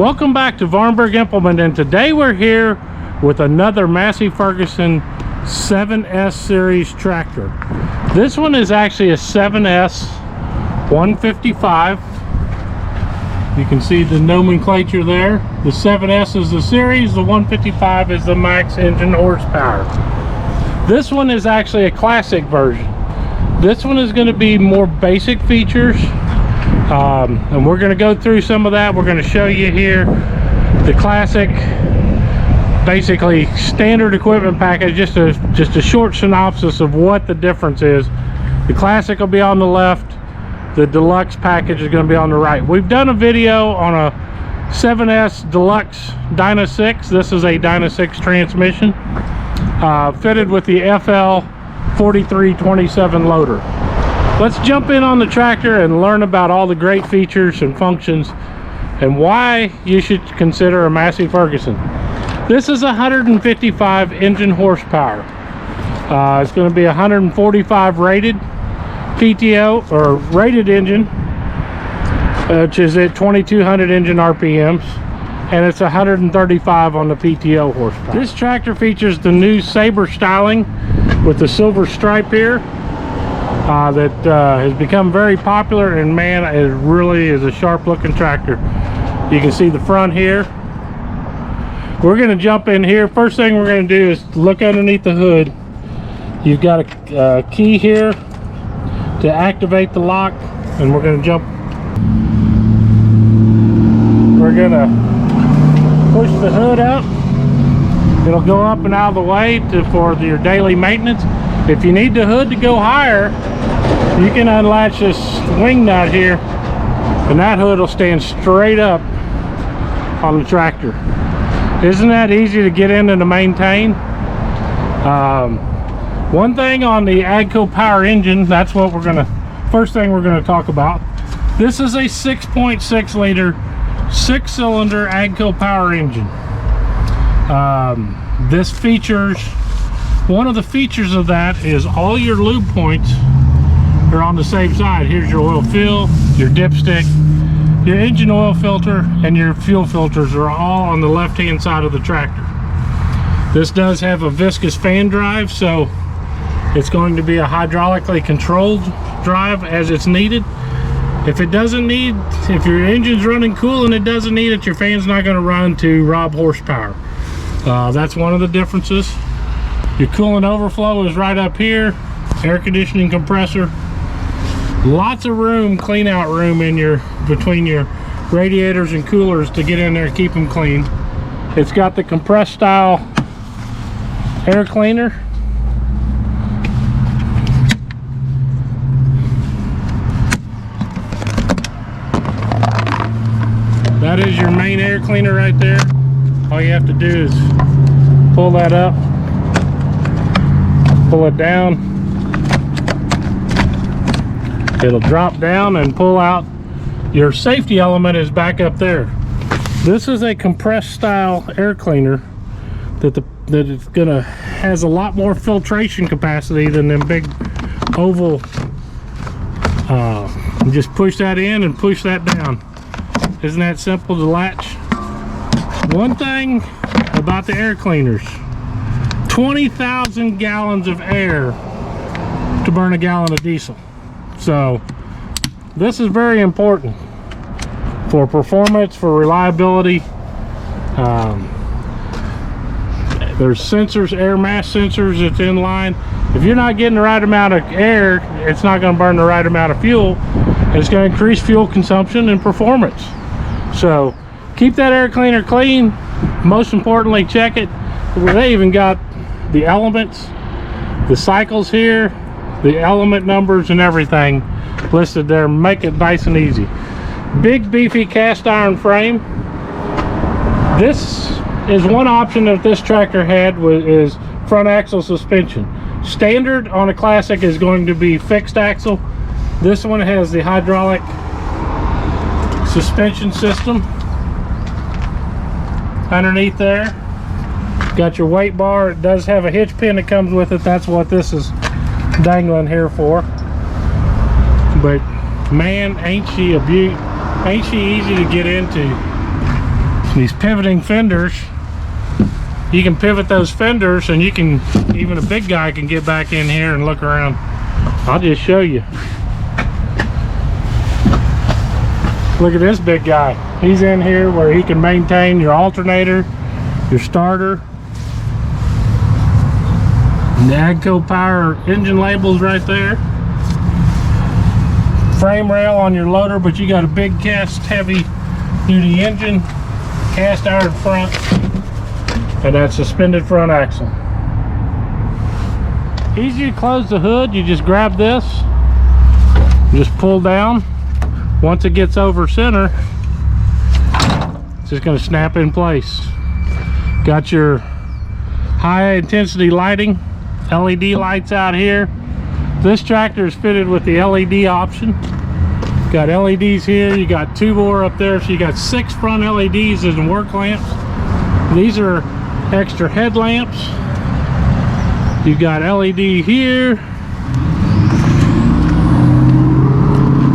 Welcome back to Vahrenberg Implement, and today we're here with another Massey Ferguson 7S series tractor. This one is actually a 7S.155. You can see the nomenclature there. The 7S is the series, the 155 is the max engine horsepower. This one is actually a classic version. This one is going to be more basic features. And we're going to go through some of that. We're going to show you here the classic, basically standard equipment package, just a short synopsis of what the difference is. The classic will be on the left, the deluxe package is going to be on the right. We've done a video on a 7S deluxe Dyna6. This is a Dyna6 transmission fitted with the FL.4327 loader. Let's jump in on the tractor and learn about all the great features and functions and why you should consider a Massey Ferguson. This is 155 engine horsepower. It's going to be 145 rated PTO or rated engine, which is at 2200 engine RPMs, and it's 135 on the PTO horsepower. This tractor features the new Sabre styling with the silver stripe here. That has become very popular, and man, it really is a sharp looking tractor. You can see the front here. We're going to jump in here. First thing we're going to do is look underneath the hood. You've got a key here to activate the lock, and we're going to jump. We're going to push the hood up. It'll go up and out of the way for your daily maintenance. If you need the hood to go higher, you can unlatch this swing nut here, and that hood will stand straight up on the tractor. Isn't that easy to get in and to maintain? One thing on the AGCO power engine, that's what first thing we're gonna talk about. This is a 6.6 liter, 6-cylinder AGCO power engine. This features, one of the features of that is all your lube points are on the same side. Here's your oil fill, your dipstick, your engine oil filter, and your fuel filters are all on the left hand side of the tractor. This does have a viscous fan drive, so it's going to be a hydraulically controlled drive as it's needed. If your engine's running cool and it doesn't need it, your fan's not going to run to rob horsepower. That's one of the differences. Your coolant overflow is right up here. Air conditioning compressor. Lots of room, clean out room between your radiators and coolers to get in there and keep them clean. It's got the compressed style air cleaner. That is your main air cleaner right there. All you have to do is pull that up, pull it down. It'll drop down and pull out. Your safety element is back up there. This is a compressed style air cleaner has a lot more filtration capacity than them big oval. You just push that in and push that down. Isn't that simple to latch? One thing about the air cleaners, 20,000 gallons of air to burn a gallon of diesel. So this is very important for performance, for reliability. There's sensors, air mass sensors that's in line. If you're not getting the right amount of air, it's not going to burn the right amount of fuel, and it's going to increase fuel consumption and performance. So keep that air cleaner clean. Most importantly, check it. They even got the elements, the cycles here, the element numbers and everything listed there. Make it nice and easy. Big beefy cast iron frame. This is one option that this tractor had, is front axle suspension. Standard on a classic is going to be fixed axle. This one has the hydraulic suspension system underneath there. Got your weight bar. It does have a hitch pin that comes with it. That's what this is dangling here for. But man, ain't she a beaut. Ain't she easy to get into. These pivoting fenders, you can pivot those fenders, and you can, even a big guy can get back in here and look around. I'll just show you. Look at this big guy. He's in here where he can maintain your alternator, your starter. And the AGCO Power engine labels right there. Frame rail on your loader, but you got a big cast heavy duty engine, cast iron front, and that suspended front axle. Easy to close the hood. You just grab this, just pull down. Once it gets over center, it's just going to snap in place. Got your high intensity lighting, LED lights out here. This tractor is fitted with the LED option. Got LEDs here, you got 2 more up there, so you got 6 front LEDs as work lamps. These are extra headlamps. You got LED here.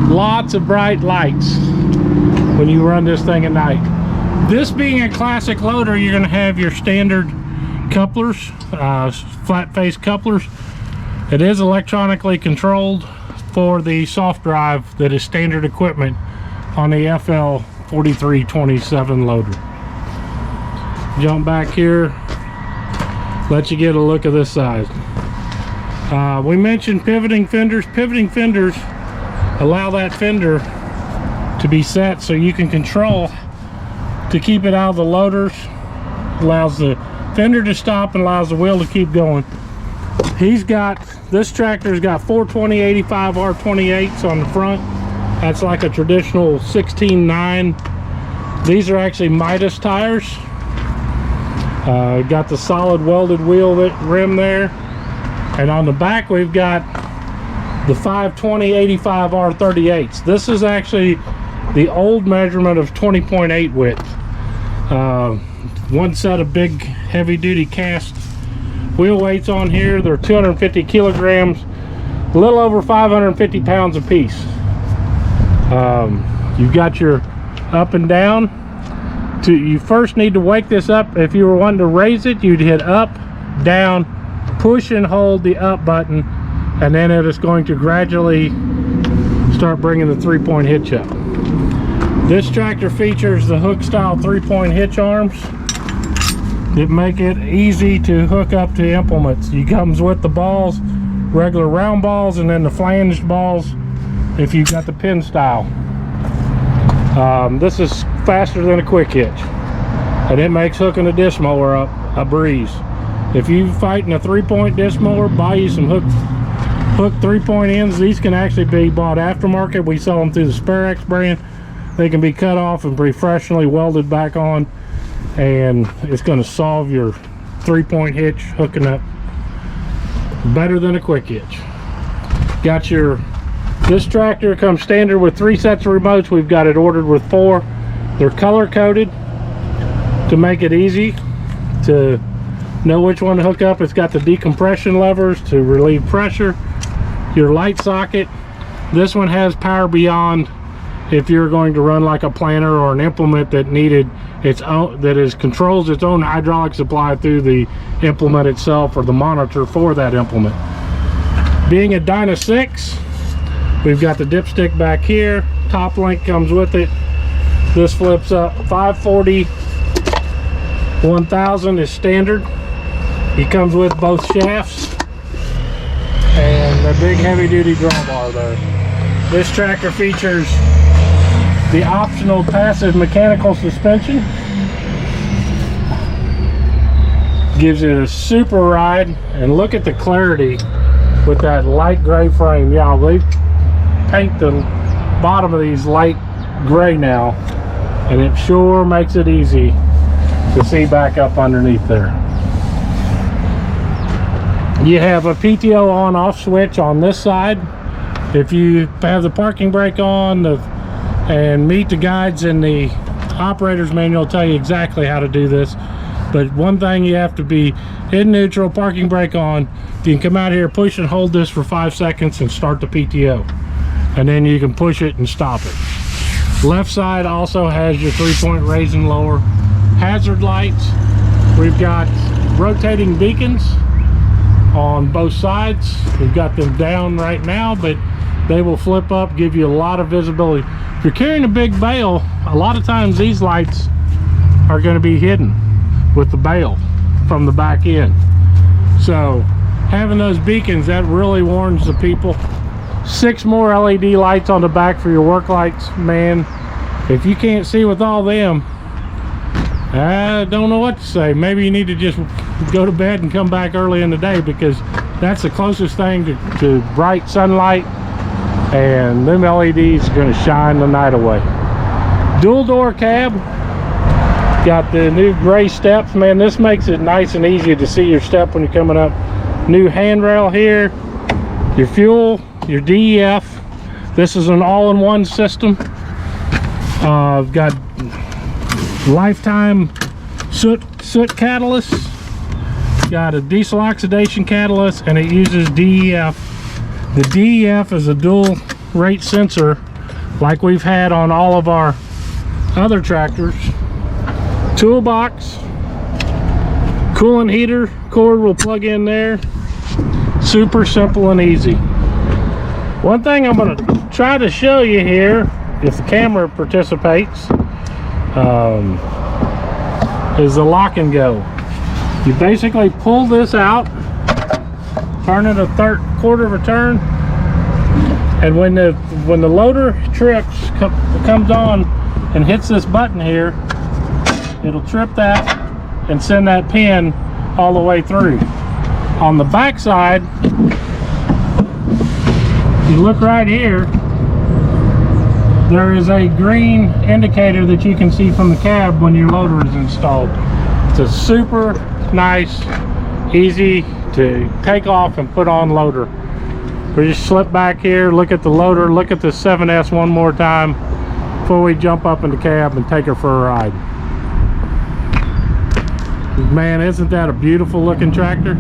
Lots of bright lights when you run this thing at night. This being a classic loader, you're going to have your standard couplers, flat face couplers. It is electronically controlled for the soft drive that is standard equipment on the FL.4327 loader. Jump back here, let you get a look at this side. We mentioned pivoting fenders. Pivoting fenders allow that fender to be set so you can control to keep it out of the loaders. Allows the fender to stop and allows the wheel to keep going. This tractor's got 420/85 R28s on the front. That's like a traditional 16.9. These are actually Midas tires. Got the solid welded wheel rim there, and on the back we've got the 520/85 R38s. This is actually the old measurement of 20.8 width. One set of big heavy duty cast wheel weights on here. They're 250 kilograms, a little over 550 pounds a piece. You've got your up and down. You first need to wake this up. If you were wanting to raise it, you'd hit up, down, push and hold the up button, and then it is going to gradually start bringing the 3-point hitch up. This tractor features the hook style 3-point hitch arms that make it easy to hook up to implements. It comes with the balls, regular round balls, and then the flanged balls if you've got the pin style. This is faster than a quick hitch, and it makes hooking a disc mower up a breeze. If you're fighting a 3-point disc mower, buy you some hook 3-point ends. These can actually be bought aftermarket. We sell them through the Sparex brand. They can be cut off and professionally welded back on, and it's going to solve your 3-point hitch hooking up better than a quick hitch. This tractor comes standard with 3 sets of remotes. We've got it ordered with 4. They're color coded to make it easy to know which one to hook up. It's got the decompression levers to relieve pressure. Your light socket, this one has power beyond if you're going to run like a planter or an implement that needed its own, controls its own hydraulic supply through the implement itself or the monitor for that implement. Being a Dyna6, we've got the dipstick back here. Top link comes with it. This flips up. 540/1000 is standard. It comes with both shafts and the big heavy duty drawbar there. This tractor features the optional passive mechanical suspension. Gives it a super ride, and look at the clarity with that light gray frame. Yeah, they paint the bottom of these light gray now, and it sure makes it easy to see back up underneath there. You have a PTO on-off switch on this side. If you have the parking brake on and meet the guides in the operator's manual, tell you exactly how to do this. But one thing, you have to be in neutral, parking brake on. You can come out here, push and hold this for 5 seconds and start the PTO, and then you can push it and stop it. Left side also has your 3-point raise and lower. hazard lights. We've got rotating beacons on both sides. We've got them down right now, but they will flip up, give you a lot of visibility. If you're carrying a big bale, a lot of times these lights are going to be hidden with the bale from the back end. So having those beacons, that really warns the people. 6 more LED lights on the back for your work lights. Man, if you can't see with all them, I don't know what to say. Maybe you need to just go to bed and come back early in the day, because that's the closest thing to bright sunlight, and them LEDs are going to shine the night away. Dual door cab. Got the new gray steps. Man, this makes it nice and easy to see your step when you're coming up. New handrail here. Your fuel, your DEF. This is an all-in-one system. Got lifetime soot catalyst. Got a diesel oxidation catalyst, and it uses DEF. The DEF is a dual rate sensor like we've had on all of our other tractors. Toolbox, coolant heater cord will plug in there. Super simple and easy. One thing I'm going to try to show you here, if the camera participates, is the lock and go. You basically pull this out, turn it a quarter of a turn, and when the loader trips comes on and hits this button here, it'll trip that and send that pin all the way through. On the back side, you look right here, there is a green indicator that you can see from the cab when your loader is installed. It's a super nice, easy to take off and put on loader. We just slip back here, look at the loader, look at the 7S one more time before we jump up in the cab and take her for a ride. Man, isn't that a beautiful looking tractor?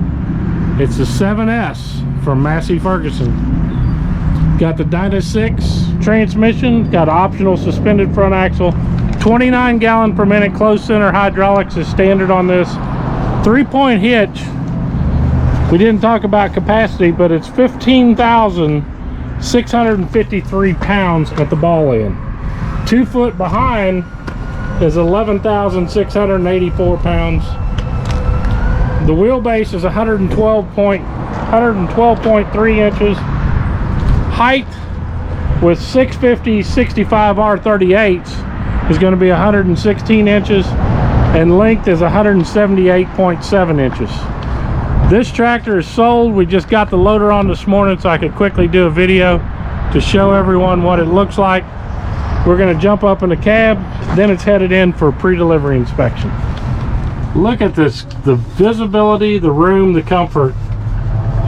It's the 7S from Massey Ferguson. Got the Dyna6 transmission, got optional suspended front axle, 29 gallon per minute closed center hydraulics is standard on this. 3-point hitch. We didn't talk about capacity, but it's 15,653 pounds at the ball end. 2 foot behind is 11,684 pounds. The wheelbase is 112.3 inches. Height with 650/65 R38s is going to be 116 inches, and length is 178.7 inches. This tractor is sold. We just got the loader on this morning so I could quickly do a video to show everyone what it looks like. We're going to jump up in the cab, then it's headed in for pre-delivery inspection. Look at this, the visibility, the room, the comfort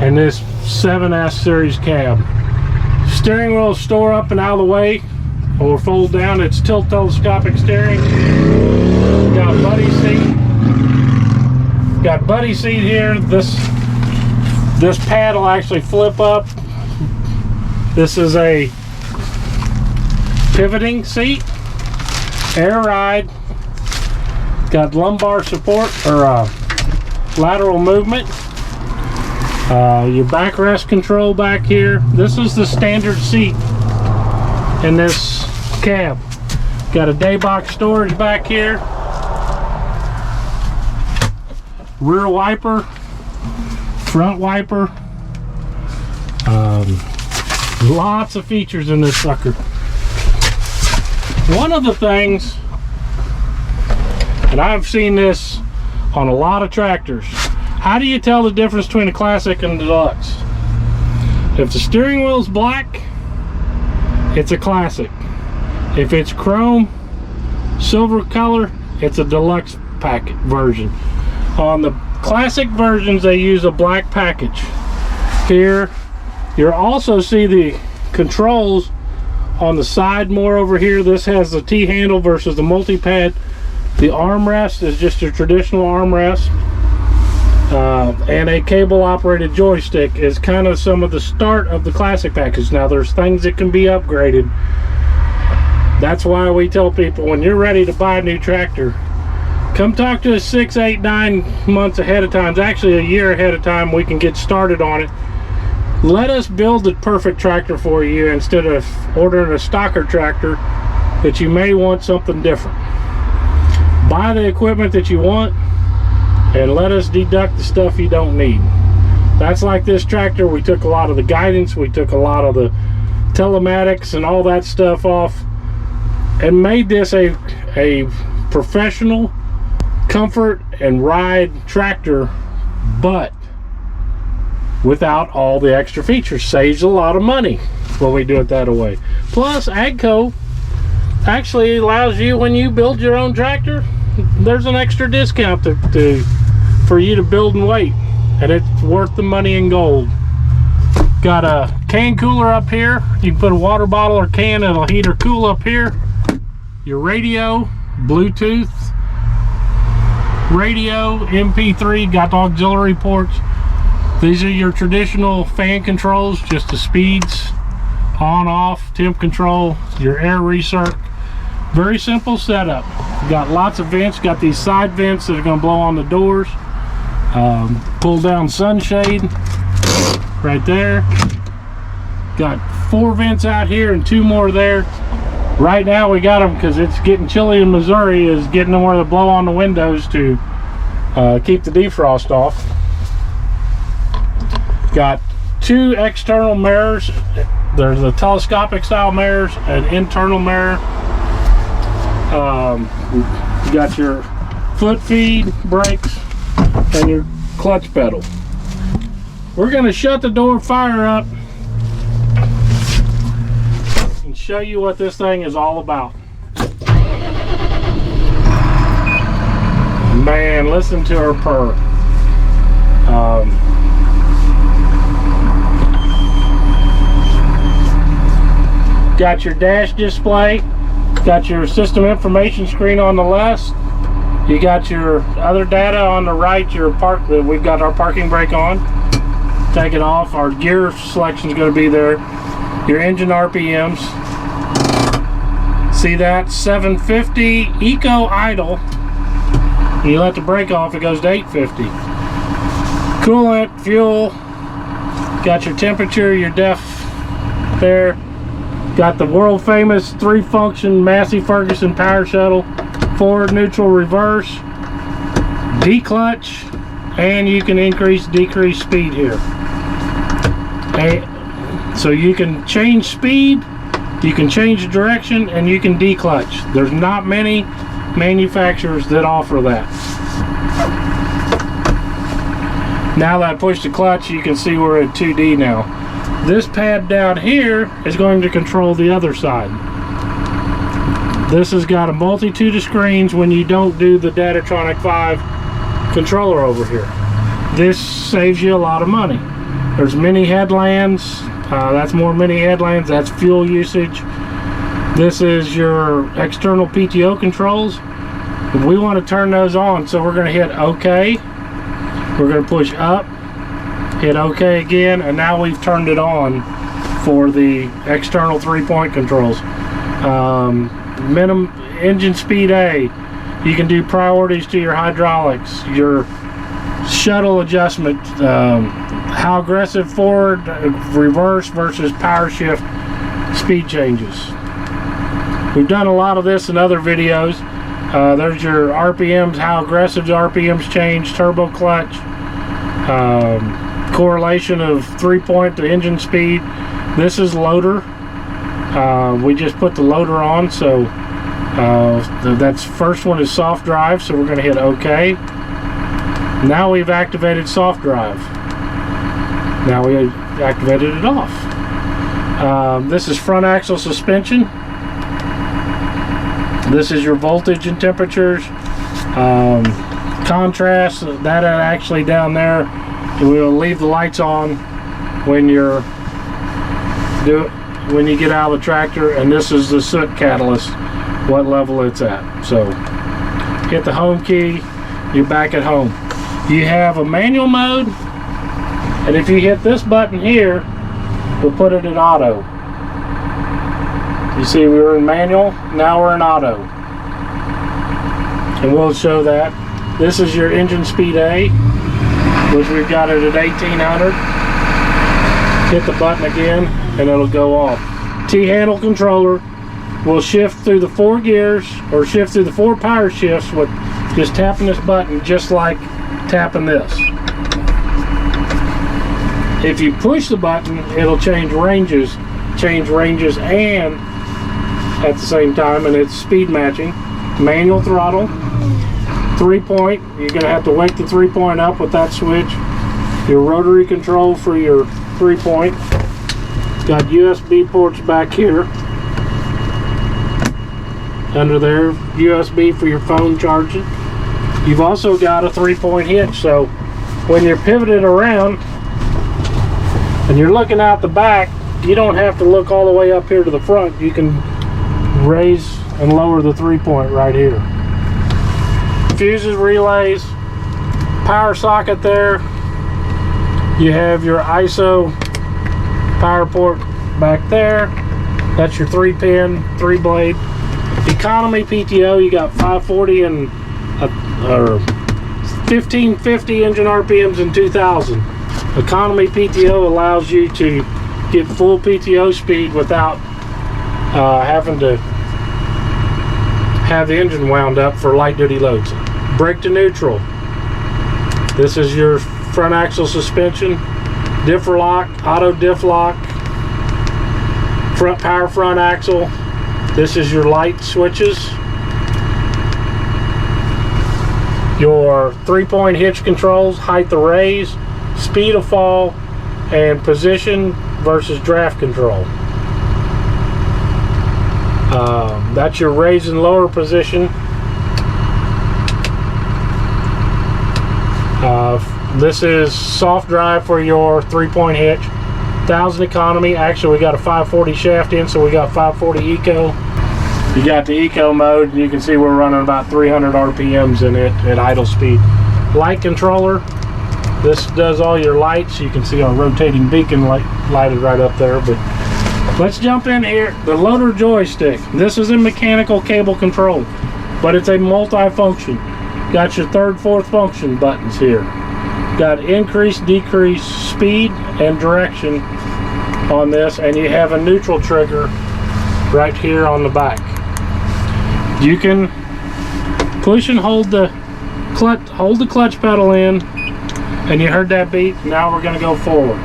in this 7S series cab. Steering wheel store up and out of the way or fold down. It's tilt telescopic steering. Got buddy seat. Got buddy seat here. This pad will actually flip up. This is a pivoting seat, air ride. Got lumbar support or lateral movement. Your backrest control back here. This is the standard seat in this cab. Got a day box storage back here. Rear wiper, front wiper. Lots of features in this sucker. One of the things, and I've seen this on a lot of tractors, how do you tell the difference between a classic and a deluxe? If the steering wheel's black, it's a classic. If it's chrome, silver color, it's a deluxe packet version. On the classic versions, they use a black package. Here, you'll also see the controls on the side more over here. This has the T-handle versus the multi-pad. The armrest is just a traditional armrest. And a cable operated joystick is kind of some of the start of the classic package. Now there's things that can be upgraded. That's why we tell people when you're ready to buy a new tractor, come talk to us 6, 8, 9 months ahead of time. It's actually a year ahead of time. We can get started on it. Let us build the perfect tractor for you instead of ordering a stocker tractor that you may want something different. Buy the equipment that you want and let us deduct the stuff you don't need. That's like this tractor. We took a lot of the guidance, we took a lot of the telematics and all that stuff off and made this a professional comfort and ride tractor, but without all the extra features. Saves a lot of money when we do it that way. Plus, AGCO actually allows you, when you build your own tractor, there's an extra discount for you to build and wait, and it's worth the money in gold. Got a can cooler up here. You can put a water bottle or can, it'll heat or cool up here. Your radio, Bluetooth radio, MP3, got the auxiliary ports. These are your traditional fan controls, just the speeds, on, off, temp control, your air recirc. Very simple setup. Got lots of vents, got these side vents that are going to blow on the doors. Pull down sunshade right there. Got 4 vents out here and 2 more there. Right now we got them because it's getting chilly in Missouri, is getting them where they blow on the windows to keep the defrost off. Got 2 external mirrors. There's a telescopic style mirrors, an internal mirror. You got your foot feed, brakes, and your clutch pedal. We're going to shut the door, fire up, and show you what this thing is all about. Man, listen to her purr. Got your dash display, got your system information screen on the left, you got your other data on the right, your park, we've got our parking brake on. Take it off, our gear selection is going to be there, your engine RPMs. See that? 750 eco idle. When you let the brake off, it goes to 850. Coolant, fuel, got your temperature, your def there. Got the world famous 3-function Massey Ferguson power shuttle, forward, neutral, reverse, D-clutch, and you can increase, decrease speed here. So you can change speed, you can change direction, and you can D-clutch. There's not many manufacturers that offer that. Now that I push the clutch, you can see we're at 2D now. This pad down here is going to control the other side. This has got a multitude of screens when you don't do the Datatronic 5 controller over here. This saves you a lot of money. There's mini headlands. That's more mini headlands. That's fuel usage. This is your external PTO controls. We want to turn those on, so we're going to hit OK. We're going to push up, hit OK again, and now we've turned it on for the external 3-point controls. Minimum engine speed A. You can do priorities to your hydraulics, your shuttle adjustment, how aggressive forward, reverse versus power shift speed changes. We've done a lot of this in other videos. There's your RPMs, how aggressive the RPMs change, turbo clutch, correlation of 3-point to engine speed. This is loader. We just put the loader on, so that's first one is soft drive, so we're going to hit OK. Now we've activated soft drive. Now we activated it off. This is front axle suspension. This is your voltage and temperatures, contrast. That actually down there, we'll leave the lights on when you get out of the tractor, and this is the soot catalyst, what level it's at. So hit the home key, you're back at home. You have a manual mode, and if you hit this button here, we'll put it in auto. You see we were in manual, now we're in auto. and we'll show that. This is your engine speed A, which we've got it at 1800. Hit the button again and it'll go off. T-handle controller will shift through the 4 gears or shift through the 4 power shifts with just tapping this button, just like tapping this. If you push the button, it'll change ranges and at the same time, and it's speed matching. Manual throttle, 3-point. You're gonna have to wake the 3-point up with that switch. Your rotary control for your 3-point. Got USB ports back here. Under there, USB for your phone charging. You've also got a 3-point hitch, so when you're pivoted around and you're looking out the back, you don't have to look all the way up here to the front. You can raise and lower the 3-point right here. Fuses, relays, power socket there. You have your ISO power port back there. That's your 3-pin, 3-blade. Economy PTO, you got 540 and 1550 engine RPMs and 2000. Economy PTO allows you to get full PTO speed without having to have the engine wound up for light duty loads. Brake to neutral. This is your front axle suspension. Differ lock, auto diff lock. Front power front axle. This is your light switches. Your 3-point hitch controls, height to raise, speed of fall, and position versus draft control. That's your raise and lower position. This is soft drive for your 3-point hitch. 1000 economy. Actually, we got a 540 shaft in, so we got 540 eco. You got the eco mode, and you can see we're running about 300 RPMs in it at idle speed. Light controller. This does all your lights. You can see our rotating beacon lighted right up there. But let's jump in here. The loader joystick. This is a mechanical cable control, but it's a multi-function. Got your 3rd, 4th function buttons here. Got increase, decrease, speed, and direction on this, and you have a neutral trigger right here on the back. You can push and hold the clutch pedal in, and you heard that beep. Now we're going to go forward.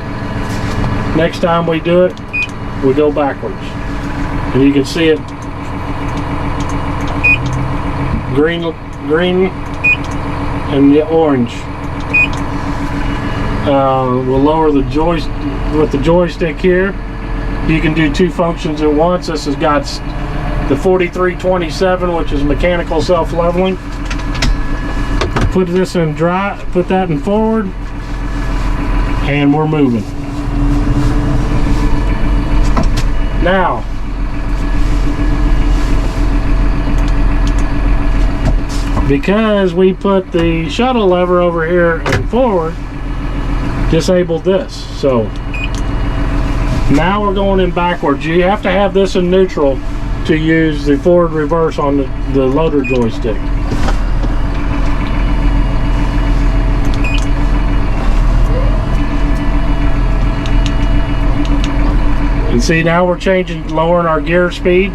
Next time we do it, we go backwards, and you can see it green and the orange. We'll lower the with the joystick here. You can do 2 functions at once. This has got the 4327, which is mechanical self-leveling. Put this in drive, put that in forward, and we're moving. Now, because we put the shuttle lever over here and forward, disabled this. So now we're going in backwards. You have to have this in neutral to use the forward reverse on the loader joystick. And see, now we're lowering our gear speed,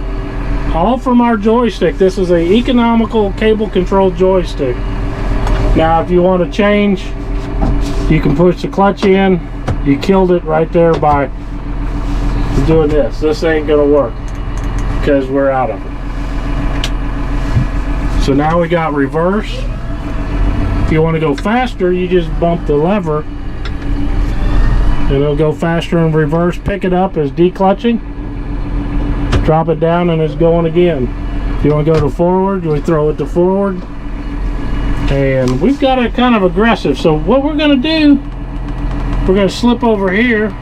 all from our joystick. This is an economical cable controlled joystick. Now if you want to change, you can push the clutch in. You killed it right there by doing this. This ain't gonna work because we're out of it. So now we got reverse. If you want to go faster, you just bump the lever and it'll go faster in reverse. Pick it up as declutching. Drop it down and it's going again. If you want to go to forward, we throw it to forward. And we've got it kind of aggressive. So what we're going to do, we're going to slip over here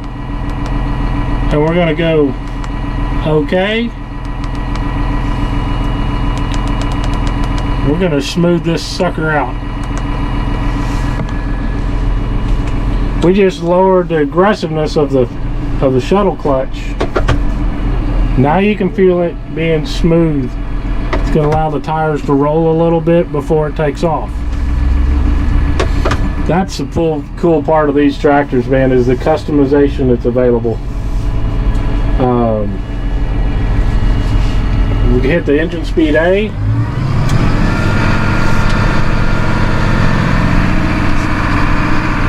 and we're going to go okay. We're going to smooth this sucker out. We just lowered the aggressiveness of the shuttle clutch. Now you can feel it being smooth. It's Gonna allow the tires to roll a little bit before it takes off. That's the cool part of these tractors, man, is the customization that's available. We can hit the engine speed A.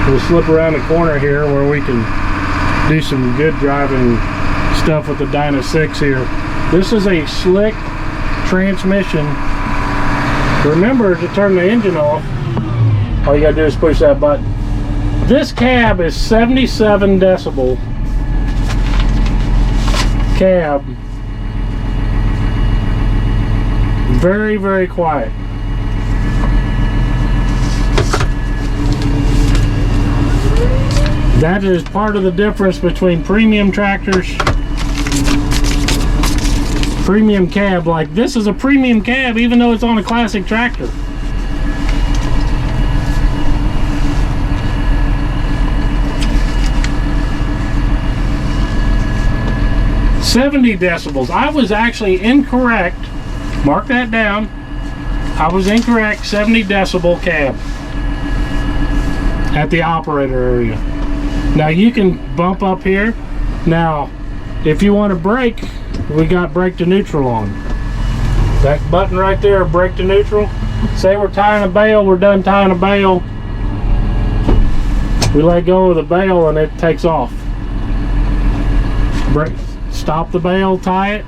We'll slip around the corner here where we can do some good driving stuff with the Dyna6 here. This is a slick transmission. Remember, to turn the engine off, all you gotta do is push that button. This cab is 77 decibel cab. Very, very quiet. That is part of the difference between premium tractors, premium cab. Like, this is a premium cab even though it's on a classic tractor. "70 decibels. I was actually incorrect. Mark that down. I was incorrect. 70 decibel cab at the operator area. Now you can bump up here. Now, if you want to brake, we got brake to neutral on. That button right there, brake to neutral. Say we're tying a bale, we're done tying a bale. We let go of the bale and it takes off. Brake, stop the bale, tie it,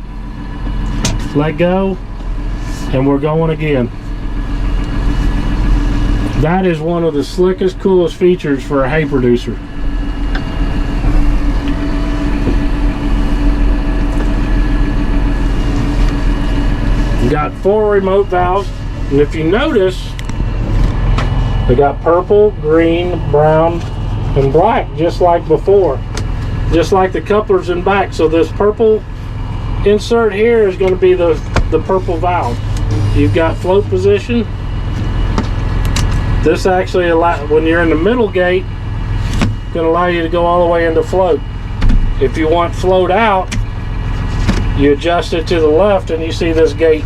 let go, and we're going again. That is one of the slickest, coolest features for a hay producer. You got 4 remote valves, and if you notice, they got purple, green, brown, and black, just like before. Just like the couplers in back. So this purple insert here is going to be the purple valve. You've got float position. This actually allows, when you're in the middle gate, going to allow you to go all the way into float. If you want float out, you adjust it to the left and you see this gate.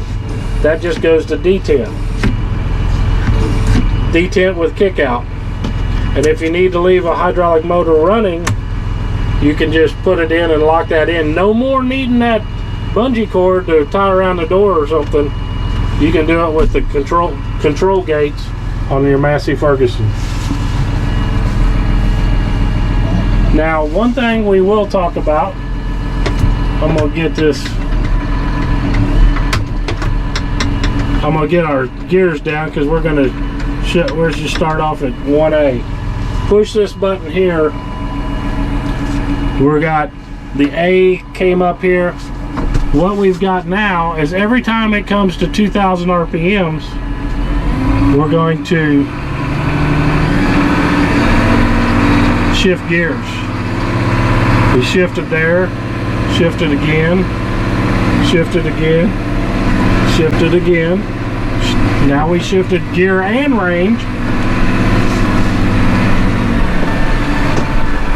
That just goes to detent. Detent with kick out. And if you need to leave a hydraulic motor running, you can just put it in and lock that in. No more needing that bungee cord to tie around the door or something. You can do it with the control gates on your Massey Ferguson. Now, one thing we will talk about, I'm gonna get this, I'm gonna get our gears down because we're gonna just start off at 1A. Push this button here. We got the A came up here. What we've got now is every time it comes to 2,000 RPMs, we're going to shift gears. We shifted there, shifted again, shifted again, shifted again. Now we shifted gear and range.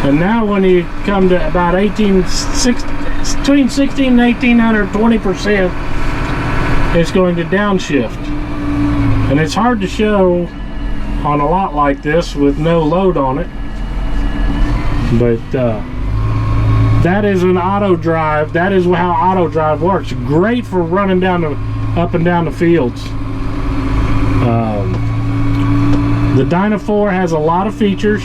And now when you come to about between 16 and 1800, 20%, it's going to downshift. And it's hard to show on a lot like this with no load on it. But that is an auto drive. That is how auto drive works. Great for running down up and down the fields. The Dyna4 has a lot of features.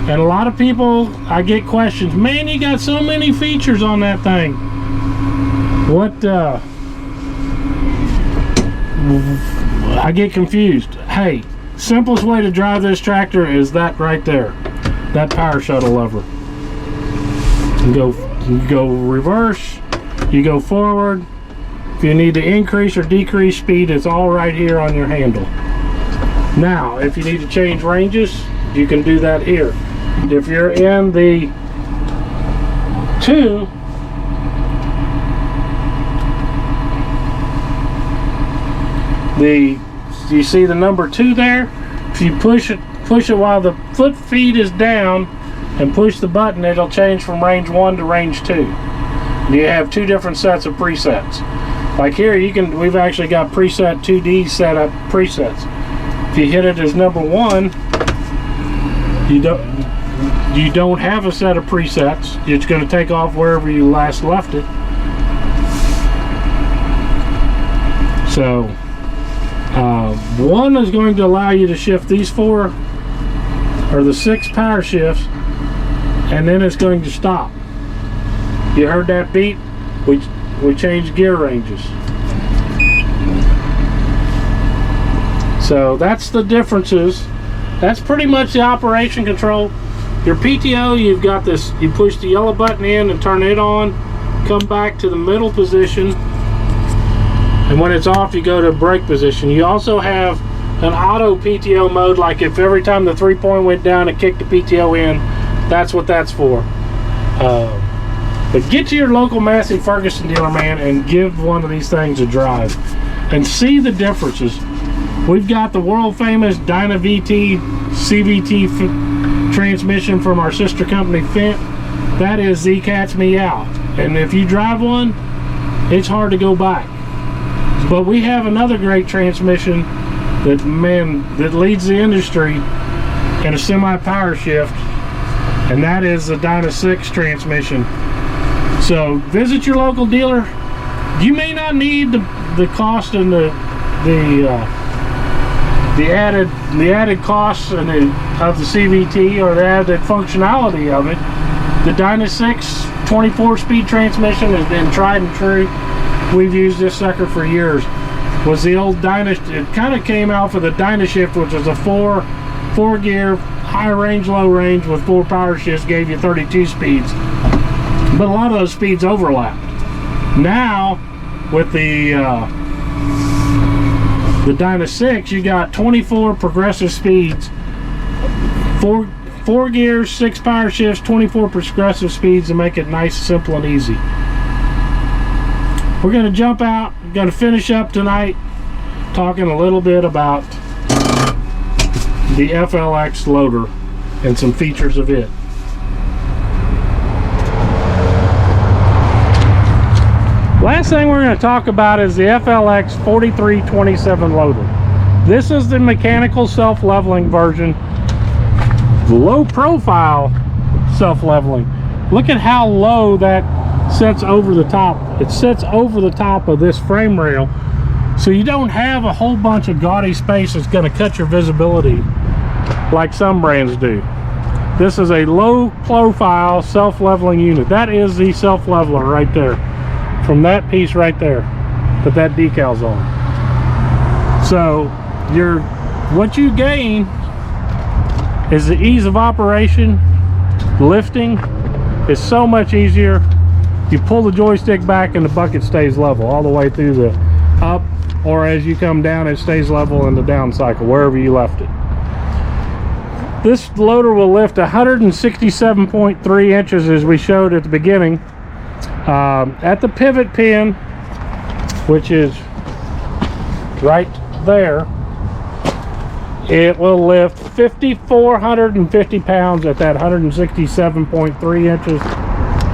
And a lot of people, I get questions, man, you got so many features on that thing. What, I get confused. Hey, simplest way to drive this tractor is that right there. That power shuttle lever. You go reverse, you go forward. If you need to increase or decrease speed, it's all right here on your handle. Now, if you need to change ranges, you can do that here. If you're in the 2, you see the number 2 there? If you push it while the foot feed is down and push the button, it'll change from range 1 to range 2. You have 2 different sets of presets. Like here, we've actually got preset 2D set up presets. If you hit it as number 1, you don't have a set of presets. It's going to take off wherever you last left it. So 1 is going to allow you to shift these 4 or the 6 power shifts, and then it's going to stop. You heard that beep? We changed gear ranges. So that's the differences. That's pretty much the operation control. Your PTO, you've got this, you push the yellow button in and turn it on, come back to the middle position, and when it's off you go to brake position. You also have an auto PTO mode, like if every time the 3-point went down it kicked the PTO in, that's what that's for. But get to your local Massey Ferguson dealer, man, and give one of these things a drive and see the differences. We've got the world famous Dyna VT CVT transmission from our sister company Fent. That is the cat's meow, and if you drive one, it's hard to go back. But we have another great transmission that, man, that leads the industry in a semi power shift, and that is the Dyna6 transmission. So visit your local dealer. You may not need the cost and the added costs of the CVT or the added functionality of it. The Dyna6 24-speed transmission has been tried and true. We've used this sucker for years. Was the old it kind of came out for the Dyna6, which was a four gear, high range, low range with 4 power shifts, gave you 32 speeds. But a lot of those speeds overlapped. Now, with the Dyna6, you got 24 progressive speeds, 4 gears, 6 power shifts, 24 progressive speeds to make it nice, simple, and easy. We're going to jump out. We're going to finish up tonight talking a little bit about the FLX loader and some features of it. Last thing we're going to talk about is the FLX.4327 Loader. This is the mechanical self-leveling version, low profile self-leveling. Look at how low that sits over the top. It sits over the top of this frame rail, so you don't have a whole bunch of gaudy space that's going to cut your visibility like some brands do. This is a low profile self-leveling unit. That is the self-leveler right there, from that piece right there that decal's on. So what you gain is the ease of operation. Lifting is so much easier. You pull the joystick back and the bucket stays level all the way through the up, or as you come down it stays level in the down cycle wherever you left it. This loader will lift 167.3 inches as we showed at the beginning. At the pivot pin, which is right there, it will lift 5,450 pounds at that 167.3 inches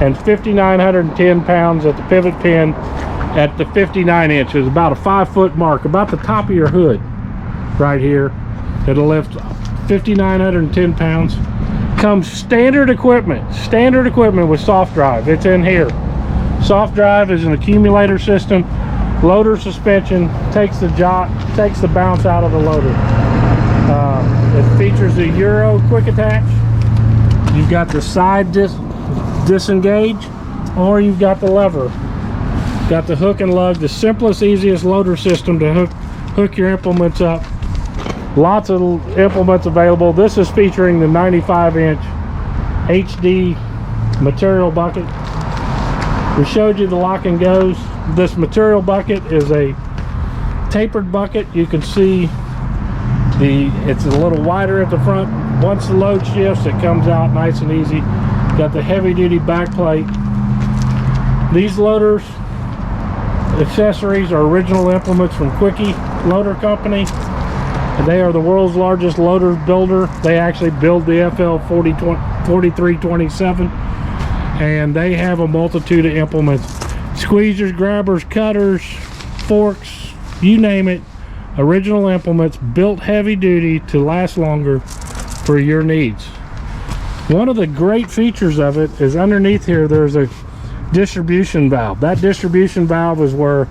and 5,910 pounds at the pivot pin at the 59 inches, about a 5-foot mark, about the top of your hood right here. It'll lift 5,910 pounds. Comes standard equipment with soft drive. It's in here. Soft drive is an accumulator system. Loader suspension takes the bounce out of the loader. It features a Euro quick attach. You've got the side disengage, or you've got the lever. Got the hook and lug, the simplest, easiest loader system to hook your implements up. Lots of implements available. This is featuring the 95-inch HD material bucket. We showed you the lock and goes. This material bucket is a tapered bucket. You can see it's a little wider at the front. Once the load shifts, it comes out nice and easy. Got the heavy duty back plate. These loaders accessories are original implements from Quickie Loader Company. They are the world's largest loader builder. They actually build the FL.4327, and they have a multitude of implements: squeezers, grabbers, cutters, forks, you name it. Original implements, built heavy duty to last longer for your needs. One of the great features of it is underneath here there's a distribution valve. That distribution valve is where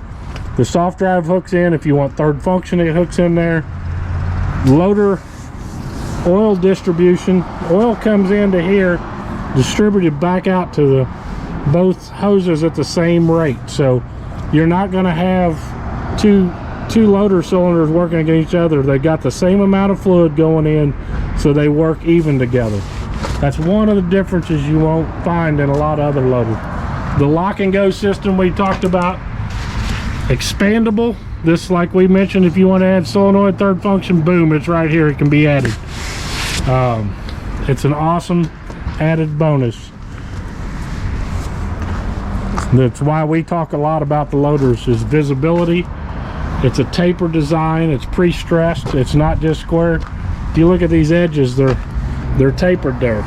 the soft drive hooks in. If you want third function, it hooks in there. Loader oil distribution. Oil comes into here, distributed back out to the both hoses at the same rate. So you're not going to have two loader cylinders working against each other. They got the same amount of fluid going in, so they work even together. That's one of the differences you won't find in a lot of other loaders. The lock and go system we talked about, expandable. This, like we mentioned, if you want to add solenoid third function, boom, it's right here. It can be added. It's an awesome added bonus. That's why we talk a lot about the loaders, is visibility. It's a taper design. It's pre-stressed. It's not just square. If you look at these edges, they're tapered there.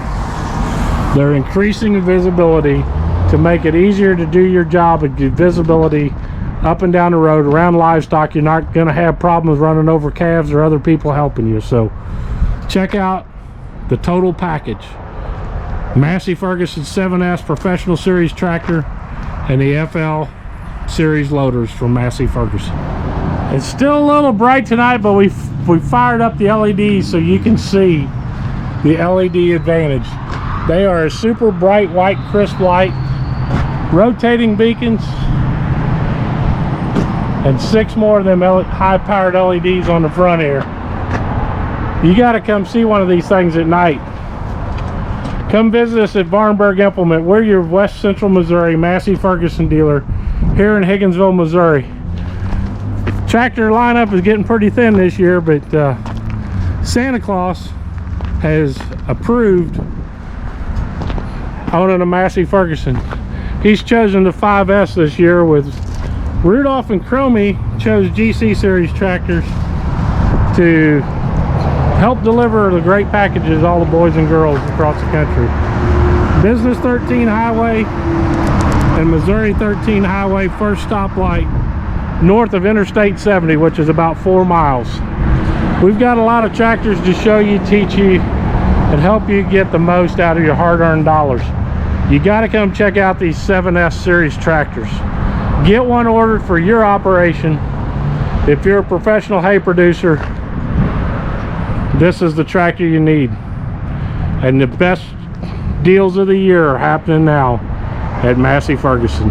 They're increasing the visibility to make it easier to do your job and get visibility up and down the road around livestock. You're not going to have problems running over calves or other people helping you. So check out the total package. Massey Ferguson 7S Professional Series Tractor and the FL Series Loaders from Massey Ferguson. It's still a little bright tonight, but we fired up the LEDs so you can see the LED advantage. They are a super bright white crisp light, rotating beacons, and 6 more of them high-powered LEDs on the front here. You got to come see one of these things at night. Come visit us at Vahrenberg Implement. We're your West Central Missouri Massey Ferguson dealer here in Higginsville, Missouri. Tractor lineup is getting pretty thin this year, but Santa Claus has approved owning a Massey Ferguson. He's chosen the 5S this year, with Rudolph and Chromie chose GC series tractors to help deliver the great packages to all the boys and girls across the country. Business 13 Highway and Missouri 13 Highway, first stoplight north of Interstate 70, which is about 4 miles. We've got a lot of tractors to show you, teach you, and help you get the most out of your hard-earned dollars. You got to come check out these 7S series tractors. Get one ordered for your operation. If you're a professional hay producer, this is the tractor you need. And the best deals of the year are happening now at Massey Ferguson.